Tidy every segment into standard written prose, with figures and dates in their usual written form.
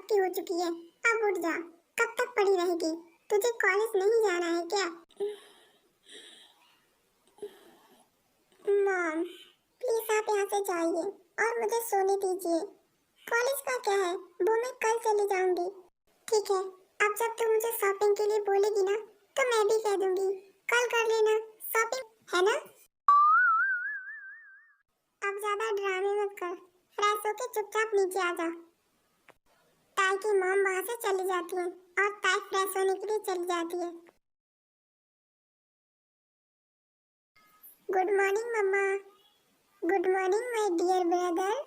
की हो चुकी है। अब उठ जा, कब तक पड़ी रहेगी? तुझे कॉलेज नहीं जाना है क्या? मॉम, प्लीज आप यहाँ से जाइए और मुझे सोने दीजिए। कॉलेज का क्या है, वो मैं कल चली जाऊंगी। ठीक है, अब जब तू मुझे शॉपिंग के लिए बोलेगी ना, तो मैं भी कह दूंगी कल कर लेना शॉपिंग, है ना? अब ज्यादा ड्रामे मत कर, फ्रेश होके चुपचाप नीचे आ जा। ताई की मॉम वहाँ से चली जाती है और ताई फ्रेश होने के लिए चली जाती है। गुड मॉर्निंग मम्मा। Good morning my dear brother.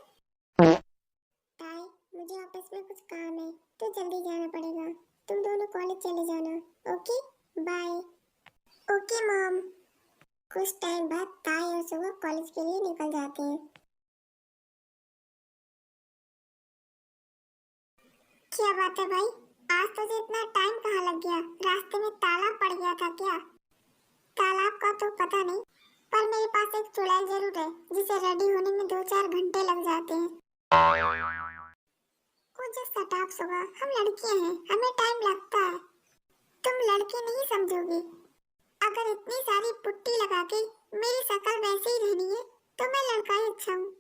ताई, मुझे ऑफिस में कुछ काम है तो जल्दी जाना पड़ेगा। तुम दोनों कॉलेज चले जाना। Okay, bye. Okay mom. कुछ टाइम बाद ताई और सुबह कॉलेज के लिए निकल जाते हैं। क्या बात है भाई, आज तुझे इतना टाइम कहाँ लग गया? रास्ते में ताला पड़ गया था क्या? तालाब का तो पता नहीं, पर मेरे पास एक चुड़ैल जरूर है जिसे रेडी होने में 2-4 घंटे लग जाते हैं। कुछ सटाप सुबह, हम लड़कियां हैं, हमें टाइम लगता है। तुम लड़के नहीं समझोगे। अगर इतनी सारी पुट्टी लगा के मेरी शक्ल वैसे ही रहनी है तो मैं लड़का ही अच्छा हूँ।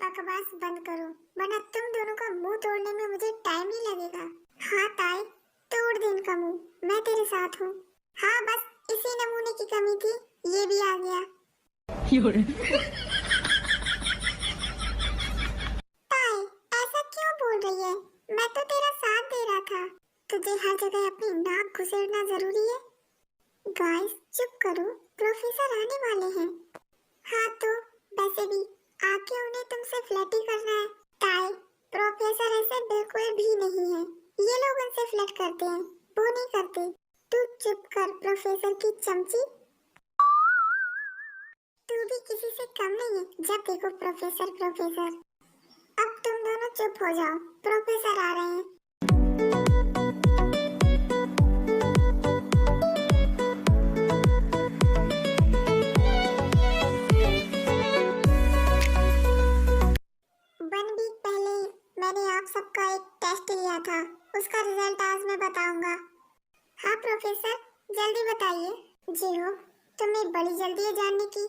बकवास बंद करो, वरना तुम दोनों का मुंह तोड़ने में मुझे टाइम ही लगेगा। हाँ ताई, तोड़ दे इनका मुंह, मैं तेरे साथ हूँ। हाँ बस इसी नमूने की कमी थी, ये भी आ गया। ताई, ऐसा क्यों बोल रही है? मैं तो तेरा साथ दे रहा था। तुझे हर जगह अपनी नाक घुसेड़ना जरूरी है? गाइस चुप करो, प्रोफेसर आने वाले हैं। हाँ तो वैसे भी आके उन्हें तुमसे फ्लर्टी करना है। ताई, प्रोफेसर ऐसे बिल्कुल भी नहीं है। ये लोग उनसे फ्लर्ट करते हैं, वो नहीं करते। तू चुप कर प्रोफेसर की चमची। तू भी किसी से कम नहीं है, जब देखो प्रोफेसर प्रोफेसर। अब तुम दोनों चुप हो जाओ, प्रोफेसर आ रहे हैं। वन वीक पहले मैंने आप सबका एक टेस्ट लिया था, उसका रिजल्ट आज मैं बताऊंगा। हाँ प्रोफेसर, जल्दी बताइए। जी हो, तुम्हें बड़ी जल्दी है जानने की।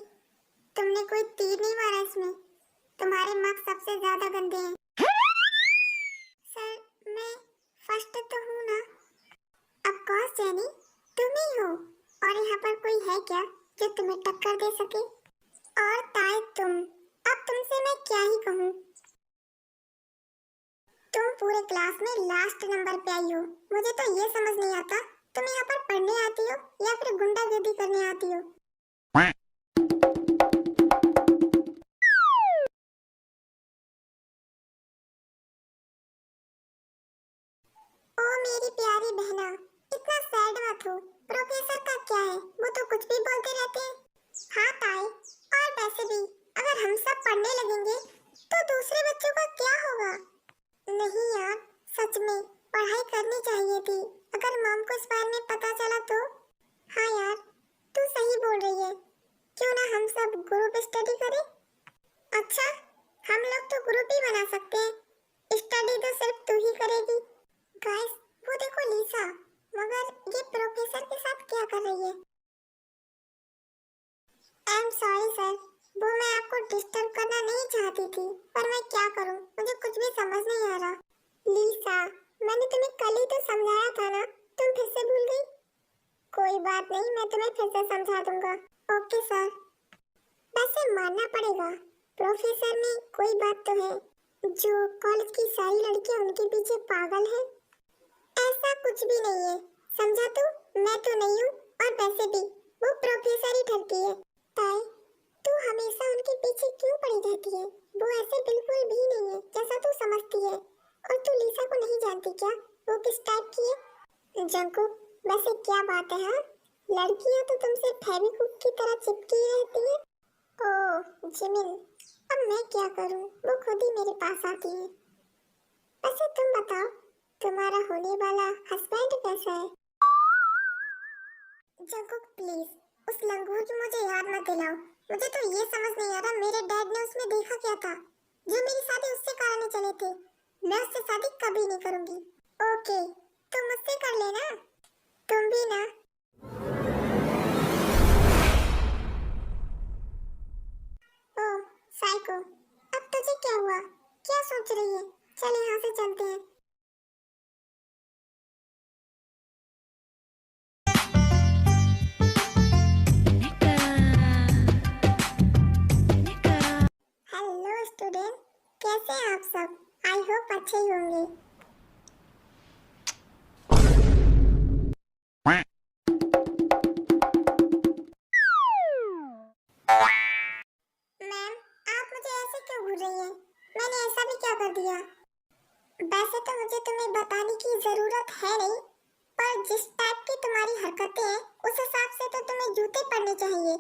तुमने कोई तीर नहीं मारा इसमें, तुम्हारे मार्क्स सबसे ज्यादा गंदे हैं। सर, मैं फर्स्ट तो हूँ ना? ऑफ कोर्स जेनी, तुम ही हो। और यहाँ पर कोई है क्या जो तुम्हें टक्कर दे सके? और ताई तुम, अब तुमसे मैं क्या ही कहूँ। तुम पूरे क्लास में लास्ट नंबर पे आई हो। मुझे तो ये समझ नहीं आता, तुम यहाँ पर पढ़ने आती हो या फिर गुंडागर्दी करने आती हो। ओ मेरी प्यारी बहना, इतना सैड मत हो। प्रोफेसर का क्या है, वो तो कुछ भी बोलते रहते हैं। हाँ ताई, और वैसे भी अगर हम सब पढ़ने लगेंगे तो दूसरे बच्चों का क्या होगा? नहीं यार, सच में पढ़ाई करनी चाहिए थी। अगर मॉम को इस बारे में पता चला तो। हाँ यार, तू सही बोल रही है। क्यों ना हम सब ग्रुप स्टडी करें? अच्छा, हम लोग तो ग्रुप ही बना सकते हैं, स्टडी तो सिर्फ तू ही करेगी। गाइस, वो देखो लीसा, मगर ये प्रोफेसर के साथ क्या कर रही है? आई एम सॉरी सर, वो मैं आपको डिस्टर्ब करना नहीं चाहती थी, पर मैं क्या करूं, मुझे कुछ भी समझ नहीं आ रहा। लीसा, मैंने तुम्हें कल ही तो समझाया था ना, तुम फिर से भूल गई? कोई बात नहीं, मैं तुम्हें फिर से समझा दूंगा। Okay sir. वैसे मानना पड़ेगा, प्रोफेसर में कोई बात तो है, जो कॉलेज की सारी लड़कियां उनके पीछे पागल हैं। ऐसा कुछ भी नहीं है, समझा तू? मैं तो नहीं हूँ, और वैसे भी वो प्रोफेसर ही ठरती है। ताई, तू हमेशा उनके पीछे क्यों पड़ी रहती है? वो ऐसे बिल्कुल भी नहीं है जैसा तू समझती है। और तू लीसा को नहीं जानती क्या, वो किस टाइप की है? जंकुक, वैसे क्या बात है? हाँ, लड़कियां तो तुमसे फेविक्विक की तरह चिपकी रहती है। ओह जिमिन, अब मैं क्या करूं, वो खुद ही मेरे पास आती है। वैसे तुम बताओ, तुम्हारा होने वाला हस्बैंड कैसा है? जंकुक प्लीज, उस लंगूर की मुझे याद मत दिलाओ। मुझे तो ये समझ नहीं आ रहा मेरे डैड ने उसमें देखा क्या था। जो मेरी शादी उससे कराने चले थे। मैं उससे शादी कभी नहीं करूंगी। ओके, तुम मुझसे कर लेना। तुम भी ना। ओह साइको, अब तुझे क्या हुआ? क्या सोच रही है? चल यहाँ से चलते हैं। हेलो स्टूडेंट, कैसे हैं आप सब? आई होप अच्छे ही होंगे। मैम, आप मुझे ऐसे क्यों घूर रही हैं? मैंने ऐसा भी क्या कर दिया? वैसे तो मुझे तुम्हें बताने की जरूरत है नहीं, पर जिस टाइप की तुम्हारी हरकतें हैं उस हिसाब से तो तुम्हें जूते पड़ने चाहिए।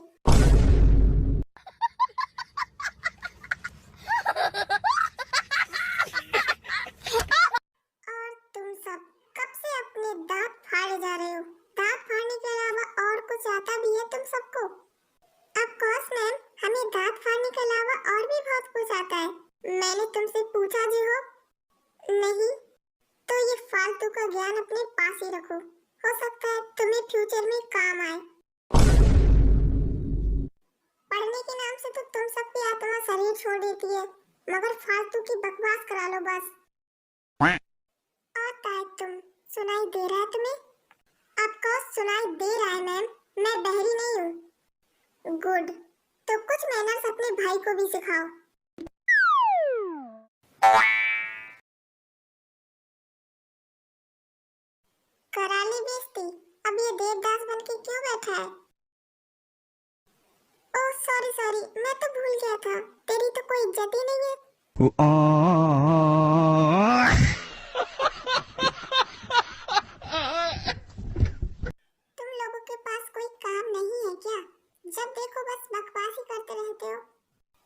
और तुम सब कब से अपने दांत फाड़े जा रहे हो? दांत फाड़ने के अलावा और कुछ आता भी है तुम सबको? ऑफ कोर्स मैम, हमें दांत फाड़ने के अलावा और भी बहुत कुछ आता है। मैंने तुमसे पूछा जी हो? नहीं, तो ये फालतू का ज्ञान अपने पास ही रखो। हो सकता है तुम्हें फ्यूचर में काम आए। पढ़ने के नाम से तो तुम सबकी आत्मा शरीर छोड़ देती है, मगर फालतू की बकवास करा लो बस। आता है तुम, सुनाई दे रहा है तुम्हें? आपको सुनाई दे रहा है मैम, मैं बहरी नहीं हूँ। गुड, तो कुछ मैनर्स अपने भाई को भी सिखाओ। करा ली बेइज्जती? अब ये देवदास बन के क्यों बैठा है? ओह सॉरी सॉरी, मैं तो भूल गया था, तेरी तो कोई इज्जत ही नहीं है। तुम लोगों के पास कोई काम नहीं है क्या? जब देखो बस बकवास ही करते रहते हो।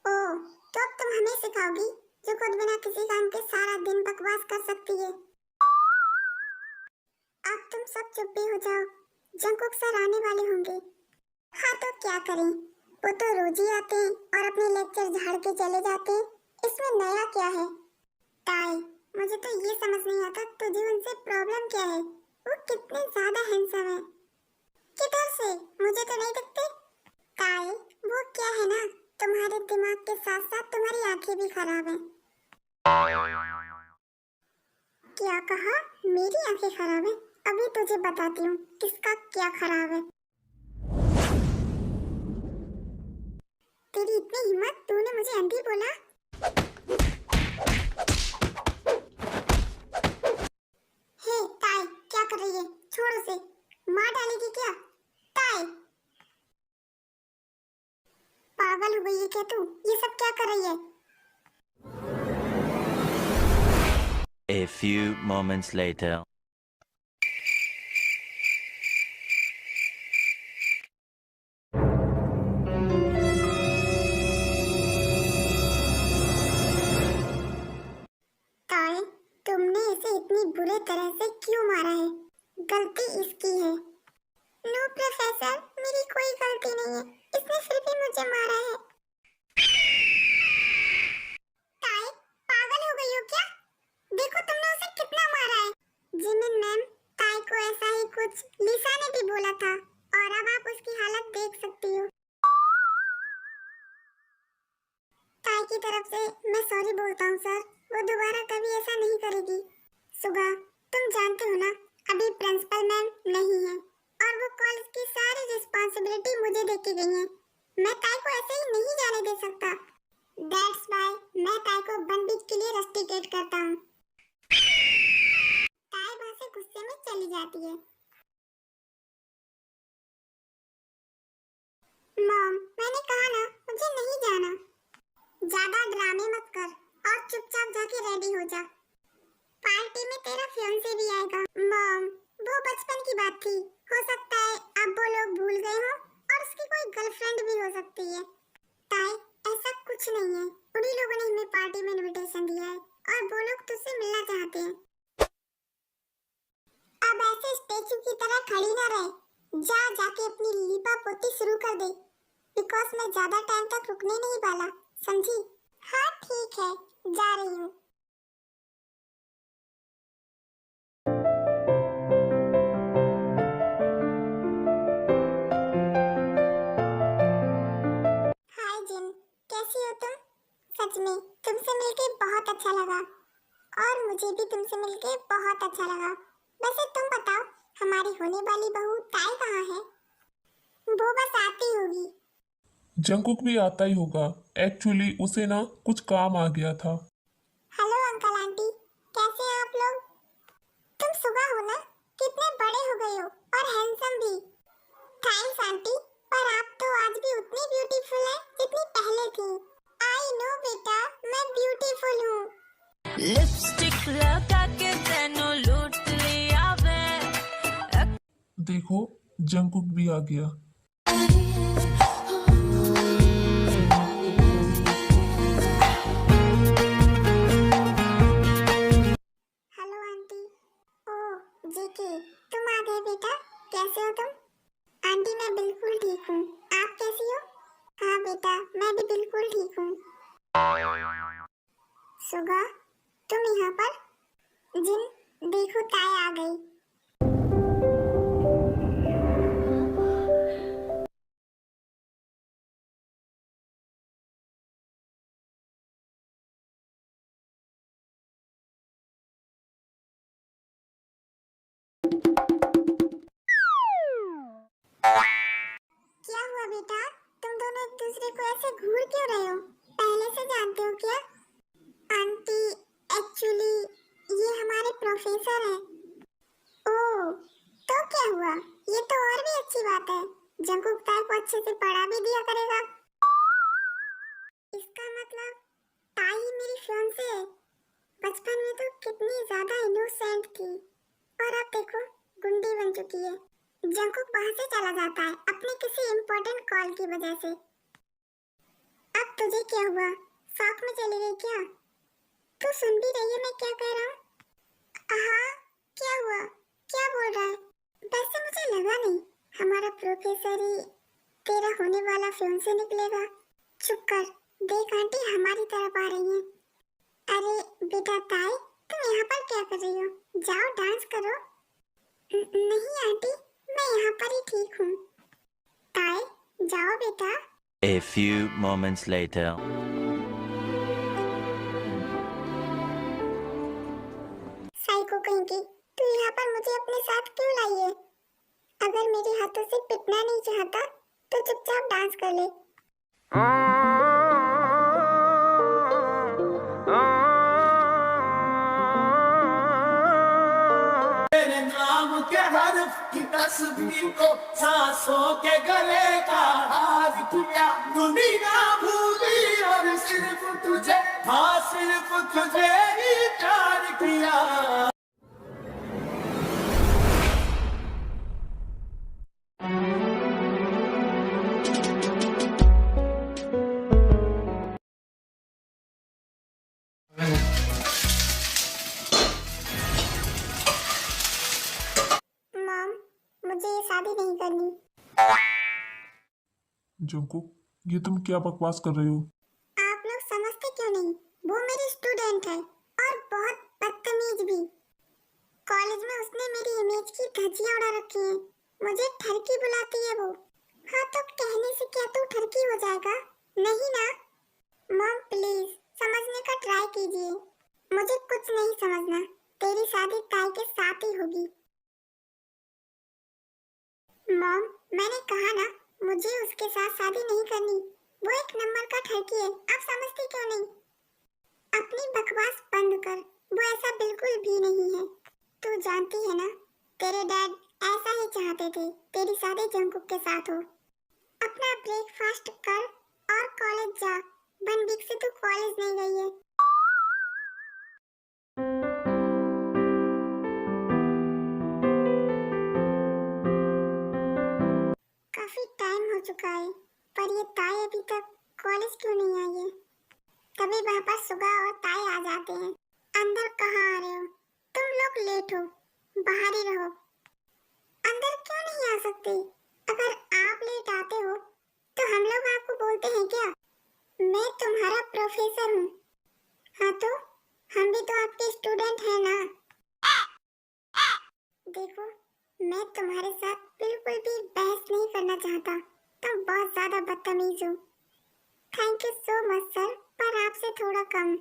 ओह, तो अब तुम हमें सिखाओगी जो खुद बिना किसी काम के सारा दिन बकवास कर सकती है। अब तुम सब चुप भी हो जाओ, जंकुक सर आने वाले होंगे। हाँ तो क्या करें, वो तो रोज ही आते हैं और अपने लेक्चर झाड़ के चले जाते हैं, इसमें नया क्या है? ताई, मुझे तो ये समझ नहीं आता तुझे उनसे प्रॉब्लम क्या है? वो कितने ज्यादा हैंडसम है। किधर से? मुझे तो नहीं दिखते। ताई, वो क्या है ना, तुम्हारे दिमाग के साथ साथ तुम्हारी आंखें भी खराब हैं। क्या कहा? मेरी आंखें खराब है? अभी तुझे बताती हूँ किसका क्या खराब है। तेरी इतनी हिम्मत, तूने मुझे अंधी बोला? हे ताई, क्या कर रही है? छोड़ उसे, मार डालेगी क्या? ताई, पागल हो गई है क्या तू? ये सब क्या कर रही है? A few moments later. ताई, तुमने इसे इतनी बुरे तरह से क्यों मारा है? गलती इसकी है। नो प्रोफेसर, मेरी कोई गलती नहीं है, इसने फिर भी मुझे मारा है। ताई, पागल हो गई हो क्या? देखो तुमने उसे कितना मारा है। जिमिन मैम, ताई को ऐसा ही कुछ लिसा ने भी बोला था, और अब आप उसकी हालत देख सकती हो। ताई की तरफ से मैं सॉरी बोलता हूँ सर, वो दोबारा कभी ऐसा नहीं करेगी। सुबह, तुम जानते हो ना, अभी प्रिंसिपल मैम नहीं है और वो कॉलेज की सारी रिस्पांसिबिलिटी मुझे दे के गई है। मैं ताई को ऐसे ही नहीं जाने दे सकता। दैट्स व्हाई मैं ताई को 1 वीक के लिए रस्टिकेट करता हूँ। ताई वहाँ से गुस्से में चली जाती है। मॉम, मैंने कहा ना, मुझे नहीं जाना। ज्यादा ड्रामे मत कर और चुपचाप जाके रेडी हो जा। पार्टी में तेरा फियांसे भी आएगा। मॉम, वो बचपन की बात थी, हो सकता है अब वो लोग भूल गए हो और उसकी कोई गर्लफ्रेंड भी हो सकती है। ताई, ऐसा कुछ नहीं है, उन्हीं लोगों ने हमें पार्टी में इनविटेशन दिया है और वो लोग तुझसे मिलना चाहते हैं। अब ऐसे स्टैचू की तरह खड़ी ना रहे, जा जाके अपनी लीपा पोती शुरू कर दे, बिकॉज़ मैं ज्यादा टाइम तक रुकने नहीं वाला, समझी? हाँ ठीक है, जा रही हूँ। हाय जिन, कैसी हो तुम? सच में तुमसे मिलके बहुत अच्छा लगा और मुझे भी तुमसे मिलके बहुत अच्छा लगा। वैसे तुम बताओ, हमारी होने वाली बहू ताई कहाँ है? वो बस आती होगी। जंकुक भी आता ही होगा। एक्चुअली उसे ना कुछ काम आ गया था। हेलो अंकल आंटी, कैसे हैं आप लोग? तुम सुबह हो ना? कितने बड़े हो गए हो और हैंडसम भी। थैंक्स आंटी, पर आप तो आज भी उतनी ब्यूटीफुल हैं जितनी पहले थी। आई नो बेटा, मैं ब्यूटीफुल हूँ। लिपस्टिक लगा के तेनू लूट लिया वे। देखो, जंकुक भी आ गया। Hello aunty. ओह जेके, तुम आ गए बेटा। कैसे हो तुम? आंटी मैं बिल्कुल ठीक हूँ। आप कैसी हो? हाँ बेटा, मैं भी बिल्कुल ठीक हूँ। सुगा, तुम यहाँ पर? जिन, देखो ताई आ गई। क्या हुआ बेटा? तुम दोनों एक दूसरे को ऐसे घूर क्यों रहे हो? पहले से जानते हो क्या? आंटी, एक्चुअली ये हमारे प्रोफेसर हैं। ओह, तो क्या हुआ? ये तो और भी अच्छी बात है। जंकुक ताई को अच्छे से पढ़ा भी दिया करेगा। इसका मतलब ताई मेरी फियांसे है। बचपन में तो कितनी ज्यादा इनोसेंट थी और अब देखो गुंडी बन चुकी है। जंकुक वहां से चला जाता है अपने किसी इम्पोर्टेंट कॉल की वजह से। अब तुझे क्या हुआ? शॉक में चली गई क्या? तू सुन भी रही है मैं क्या कह रहा हूँ? हाँ, क्या हुआ? क्या बोल रहा है? वैसे मुझे लगा नहीं हमारा प्रोफेसर ही तेरा होने वाला फियांसे निकलेगा। चुप कर, देख आंटी हमारी तरफ आ रही है। अरे बेटा ताई, तुम यहाँ पर क्या कर रही हो? जाओ डांस करो। नहीं आंटी, मैं यहाँ पर ही ठीक हूँ। ताई, जाओ बेटा। A few moments later. Psycho कहीं की, तू यहाँ पर मुझे अपने साथ क्यों लाई है? अगर मेरे हाथों से पिटना नहीं चाहता तो चुपचाप डांस कर ले। तेरे नाम के हर्फ की तस्वीर को सांसों के गले का हार किया। दुनिया भूली और सिर्फ तुझे, हाँ सिर्फ तुझे ही प्यार किया। मॉम, मुझे ये शादी नहीं करनी। जंकुक, ये तुम क्या बकवास कर रहे हो? आप लोग समझते क्यों नहीं? वो मेरी स्टूडेंट है और बहुत बदतमीज भी। कॉलेज में उसने मेरी इमेज की धज्जियां उड़ा रखी हैं। मुझे ठरकी बुलाती है वो। हाँ तो कहने से क्या तू ठरकी हो जाएगा? नहीं ना? मॉम प्लीज समझने का ट्राई कीजिए। मुझे कुछ नहीं समझना। तेरी शादी ताई के साथ ही होगी। मॉम, मैंने कहा ना, मुझे उसके साथ शादी नहीं करनी। वो एक नंबर का ठरकी है। आप समझती क्यों नहीं? अपनी बकवास बंद कर। वो ऐसा बिल्कुल भी नहीं है। तू जानती है ना, तेरे डैड ऐसा ही चाहते थे तेरी शादी जंकुक के साथ हो। अपना ब्रेकफास्ट कर और कॉलेज जा। 1 वीक से तू कॉलेज नहीं गई है। काफी टाइम हो चुका है, पर ये ताई अभी तक कॉलेज क्यों नहीं आई है? तभी वहाँ पर सुगा और ताई आ जाते हैं। अंदर कहाँ आ रहे हो? तुम लोग लेट हो, बाहर ही रहो। अंदर क्यों नहीं आ सकते? अगर आप लेट आते हो तो हम लोग आपको बोलते हैं क्या? मैं तुम्हारा प्रोफेसर हूँ। हाँ तो हम भी तो आपके स्टूडेंट हैं ना। देखो, मैं तुम्हारे साथ बिल्कुल भी बहस नहीं करना चाहता। तुम बहुत ज्यादा बदतमीज हो। Thank you so much sir, पर आपसे थोड़ा कम।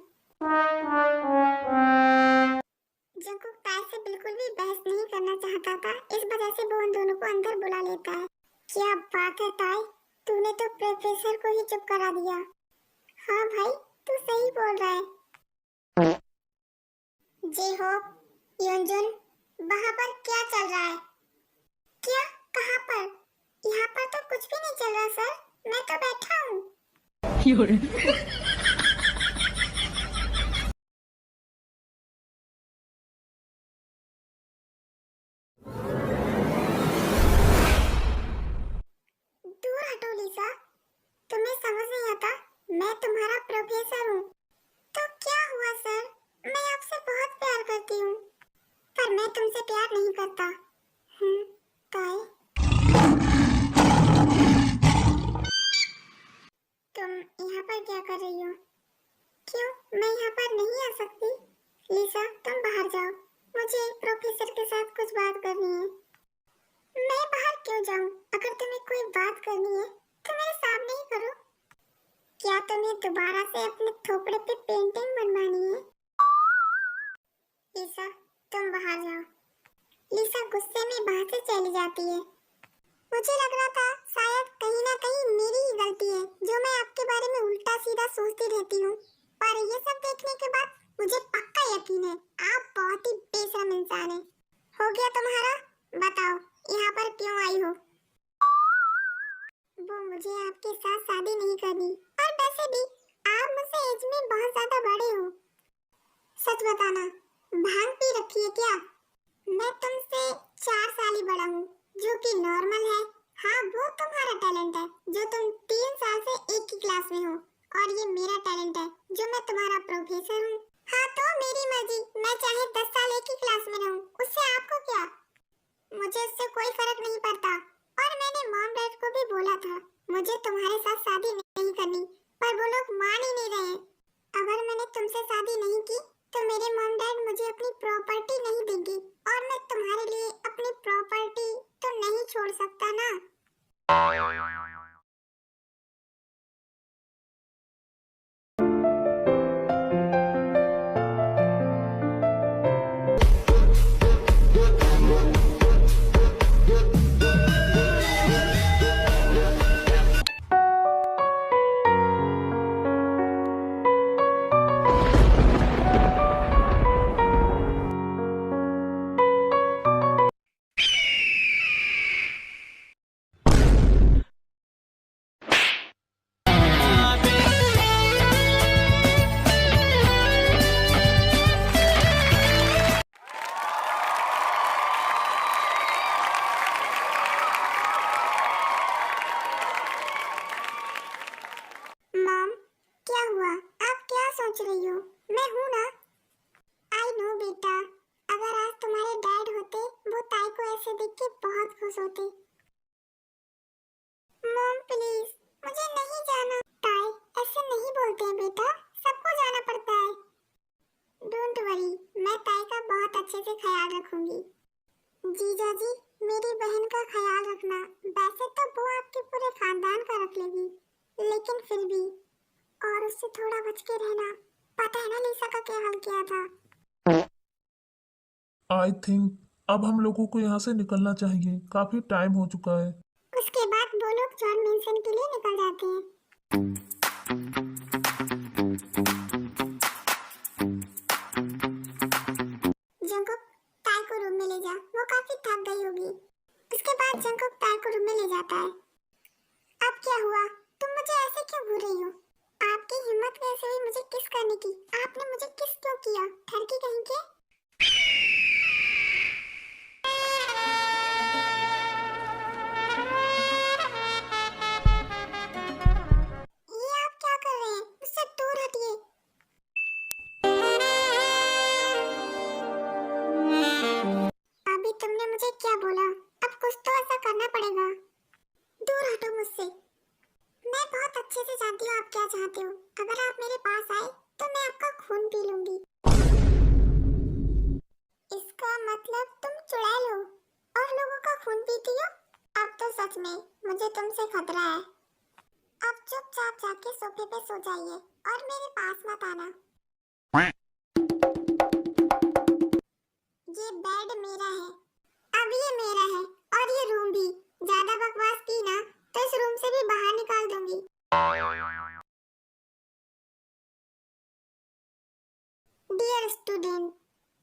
जंकुक ताई से बिल्कुल भी बहस नहीं करना चाहता था, इस वजह से वो उन दोनों को अंदर बुला लेता है। क्या बात है ताई, तूने तो प्रोफेसर को ही चुप करा दिया। हाँ भाई, तू सही बोल रहा है। जे होप, योंजुन, वहाँ पर क्या चल रहा है? क्या? कहाँ पर? यहाँ पर तो कुछ भी नहीं चल रहा सर, मैं तो बैठा हूँ। दूर हटो लीसा, तुम्हें समझ नहीं आता, मैं तुम्हारा प्रोफेसर हूँ। तो क्या हुआ सर, मैं आपसे बहुत प्यार करती हूँ, पर मैं तुमसे प्यार नहीं करता। ताई, तुम यहाँ पर क्या कर रही हो? क्यों, मैं यहाँ पर नहीं आ सकती? लीसा, तुम बाहर जाओ, मुझे प्रोफेसर के साथ कुछ बात करनी है। मैं बाहर क्यों जाऊँ? अगर तुम्हें कोई बात करनी है तो मेरे सामने ही करो। क्या तुम्हें दोबारा से अपने थोपड़े पे पेंटिंग बनवानी है? लीसा, तुम बाहर जाओ। लीसा गुस्से में बाहर से चली जाती है। मुझे लग रहा था शायद कहीं ना कहीं मेरी ही गलती है, जो मैं आपके बारे में उल्टा सीधा सोचती रहती हूँ। पर ये सब देखने के बाद मुझे पक्का यकीन है, आप बहुत ही बेशर्म इंसान हैं। हो गया तुम्हारा? बताओ, यहाँ पर क्यों आई हो? वो मुझे आपके साथ शादी नहीं करनी, और वैसे भी आप मुझसे एज में बहुत ज्यादा बड़े हो। सच बताना, भांग पी रखी है क्या? मैं तुमसे 4 साल ही बड़ा हूँ, जो कि नॉर्मल है। हाँ, वो तुम्हारा टैलेंट है, जो तुम 3 साल से एक ही क्लास में हो, और ये मेरा टैलेंट है, जो मैं तुम्हारा प्रोफेसर हूँ। हाँ तो मेरी मर्जी, मैं चाहे 10 साल एक ही क्लास में रहूँ, उससे आपको क्या? मुझे उससे कोई फर्क नहीं पड़ता, और मैंने मॉम डैड को भी बोला था मुझे तुम्हारे साथ शादी नहीं करनी, पर वो लोग मान ही नहीं रहे। अगर मैंने तुमसे शादी नहीं की तो मेरे मॉम डैड मुझे अपनी प्रॉपर्टी नहीं देंगे, और मैं तुम्हारे लिए अपनी प्रॉपर्टी तो नहीं छोड़ सकता ना। मॉम, क्या हुआ? आप क्या सोच रही हो? मैं हूँ ना। आई नो बेटा, अगर आज तुम्हारे डैड होते, वो ताई को ऐसे देख के बहुत खुश होते। मॉम प्लीज, मुझे नहीं जाना। ताई ऐसे नहीं बोलते हैं बेटा, सबको जाना पड़ता है। डोंट वरी, मैं ताई का बहुत अच्छे से ख्याल रखूंगी। जीजा जी, मेरी बहन का ख्याल रखना। वैसे तो वो आपके पूरे खानदान का रख लेगी, लेकिन फिर भी, और उससे थोड़ा बच के रहना। पता है ना लीसा का क्या हाल किया था? आई थिंक अब हम लोगों को यहाँ से निकलना चाहिए, काफी टाइम हो चुका है। उसके बाद वो लोग जॉन मेंशन के लिए निकल जाते हैं। जंकुक, ताई को रूम में ले जा, वो काफी थक गई होगी। उसके बाद जंकुक ताई को रूम में ले जाता है। अब क्या हुआ? तुम मुझे ऐसे क्यों घूर रही हो? आपकी हिम्मत कैसे हुई मुझे किस करने की? आपने मुझे किस क्यों किया? ठरकी कहीं के? ये आप क्या कर रहे हैं? मुझसे दूर हटिए। अभी तुमने मुझे क्या बोला? अब कुछ तो ऐसा करना पड़ेगा। दूर हटो मुझसे। मैं बहुत अच्छे से जानती हूँ आप क्या चाहते हो। अगर आप मेरे पास आए तो मैं आपका खून पी लूंगी। इसका मतलब तुम चुड़ैल हो और लोगों का खून पीती हो। अब तो सच में मुझे तुमसे खतरा है। अब चुपचाप जाके सोफे पे सो जाइए और मेरे पास मत आना। ये बेड मेरा है, अब ये मेरा है और ये रूम भी। ज्यादा बकवास की ना तो इस रूम से भी बाहर निकाल दूंगी। डियर स्टूडेंट,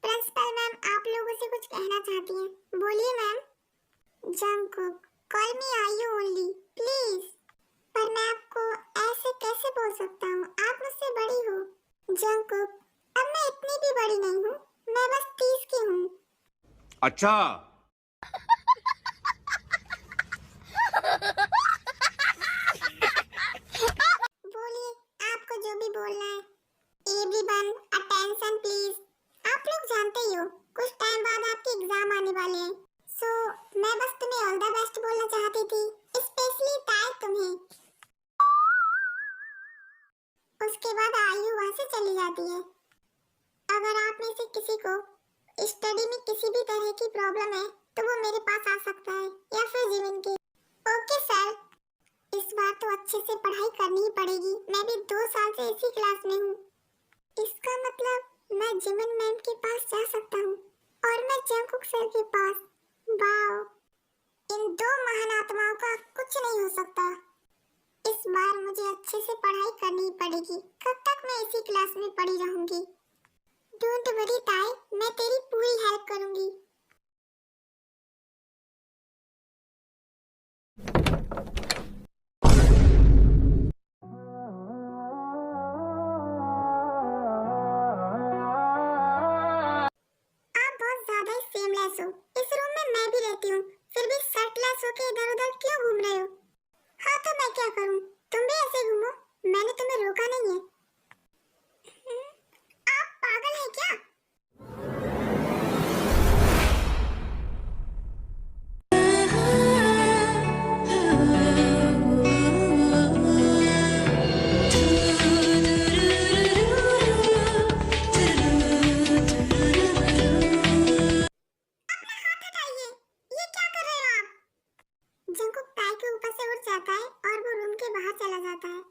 प्रिंसिपल मैम आप लोगों से कुछ कहना चाहती हैं। बोलिए मैम। जंगकुक, कॉल मी आयु ओनली प्लीज। पर मैं आपको ऐसे कैसे बोल सकता हूँ, आप मुझसे बड़ी हो। जंगकुक, अब मैं इतनी भी बड़ी नहीं हूँ, मैं बस 30 की हूँ। अच्छा। बोलिए, आपको जो भी बोलना है। Everyone attention please. आप लोग जानते ही हो कुछ टाइम बाद आपके एग्जाम आने वाले हैं। सो मैं बस तुम्हें ऑल द बेस्ट बोलना चाहती थी, स्पेशली ताई तुम्हें। उसके बाद आयु वहां से चली जाती है। अगर आप में से किसी को स्टडी में किसी भी तरह की प्रॉब्लम है तो वो मेरे पास आ सकता है या फिर जीवन की। ओके सर, इस बार तो अच्छे से पढ़ाई करनी ही पड़ेगी। मैं भी 2 साल से इसी क्लास में हूँ। इसका मतलब मैं जिमिन मैम के पास जा सकता हूँ और मैं जंगकुक सर के पास। वाओ, इन 2 महान आत्माओं का कुछ नहीं हो सकता। इस बार मुझे अच्छे से पढ़ाई करनी पड़ेगी। कब तक मैं इसी क्लास में पढ़ी रहूंगी। डोंट वरी ताई, मैं तेरी पूरी हेल्प करूंगी। आप बहुत ज्यादा ही सेमलेस हो। इस रूम में मैं भी रहती हूँ, फिर भी शर्टलेस होके इधर-उधर क्यों घूम रहे हो? हाँ तो मैं क्या करूँ, तुम भी ऐसे घूमो, मैंने तुम्हें रोका नहीं है। आप पागल हैं क्या? अपना हाथ हटाइए, ये क्या कर रहे हो आप? जंगकुक पैर के ऊपर से उठ जाता है और वो रूम के बाहर चला जाता है।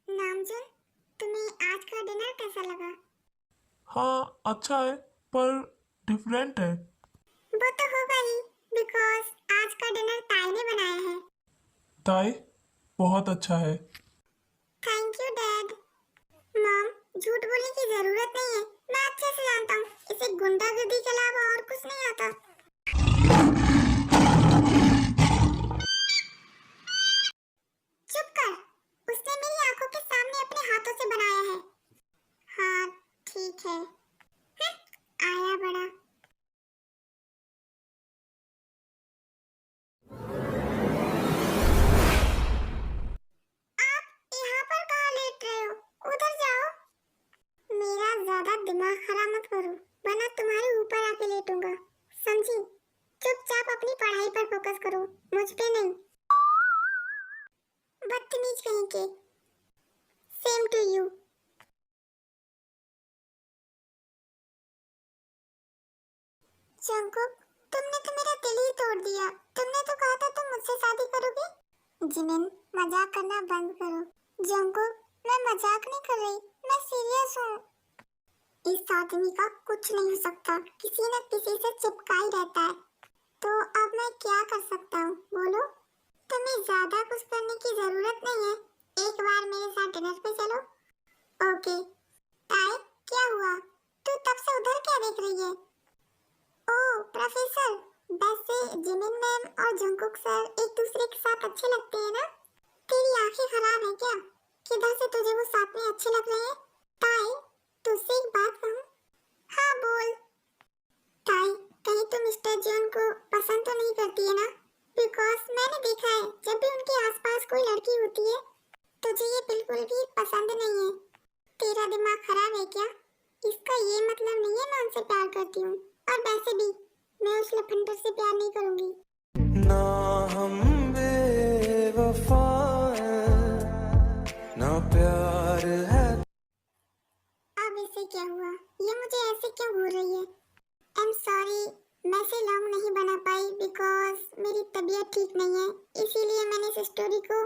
नामजुन, तुम्हें आज का डिनर कैसा लगा? हाँ अच्छा है, पर डिफरेंट है। वो तो होगा ही, बिकॉज आज का डिनर ताई ने बनाया है। ताई बहुत अच्छा है। Thank you dad. मॉम, झूठ बोलने की जरूरत नहीं है, मैं अच्छे से जानता हूँ इसे गुंडागर्दी के अलावा और कुछ नहीं आता। चुप कर, उसने मेरी आंखों के सामने अपने हाथों से बनाया है। हाँ ठीक है। आया बड़ा। आप यहाँ पर कहाँ लेट रहे हो? उधर जाओ। मेरा ज्यादा दिमाग खराब मत करो, वरना तुम्हारे ऊपर आके लेटूंगा, समझी? चुपचाप अपनी पढ़ाई पर फोकस करो, मुझ पे नहीं। बदतमीज कहीं के। Same to you. जंगकुक, तुमने तो मेरा दिल ही तोड़ दिया। तुमने तो कहा था तुम मुझसे शादी करोगे। जिमिन, मजाक करना बंद करो। जंगकुक, मैं मजाक नहीं कर रही, मैं सीरियस हूँ। इस आदमी का कुछ नहीं हो सकता, किसी न किसी से चिपका ही रहता है। तो अब मैं क्या कर सकता हूँ, बोलो? तुम्हें ज्यादा कुछ करने की जरूरत नहीं है, एक बार मेरे साथ डिनर पे चलो। ओके। ताई, क्या हुआ? तू तब से उधर क्या देख रही है? ओह प्रोफेसर, वैसे जिमिन मैम और जंगकुक सर एक दूसरे के साथ अच्छे लगते हैं ना? तेरी आंखें खराब हैं क्या? किधर से तुझे वो साथ में अच्छे लग रहे हैं? ताई, तुझसे एक बात कहूँ? हाँ बोल। ताई, कहीं तुम मिस्टर जॉन को पसंद तो नहीं करती है ना? बिकॉज मैंने देखा है जब भी उनके आसपास कोई लड़की होती है तुझे ये बिल्कुल भी पसंद नहीं है। तेरा मेरा दिमाग खराब है क्या? इसका ये मतलब नहीं है मैं उनसे प्यार करती हूँ, और वैसे भी मैं उस लफंडर से प्यार नहीं करूंगी। ना हम बेवफा हैं, ना प्यार है। अब इसे क्या हुआ? ये मुझे ऐसे क्यों घूर रही है? आई एम सॉरी, मैं इसे लॉन्ग नहीं बना पाई बिकॉज मेरी तबीयत ठीक नहीं है, इसीलिए मैंने इस स्टोरी को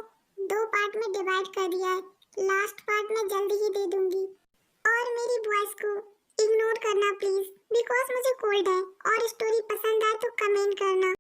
2 पार्ट में डिवाइड कर दिया है। लास्ट पार्ट मैं जल्दी ही दे दूंगी। और मेरी वॉइस को इग्नोर करना प्लीज, बिकॉज मुझे कोल्ड है। और स्टोरी पसंद आए तो कमेंट करना।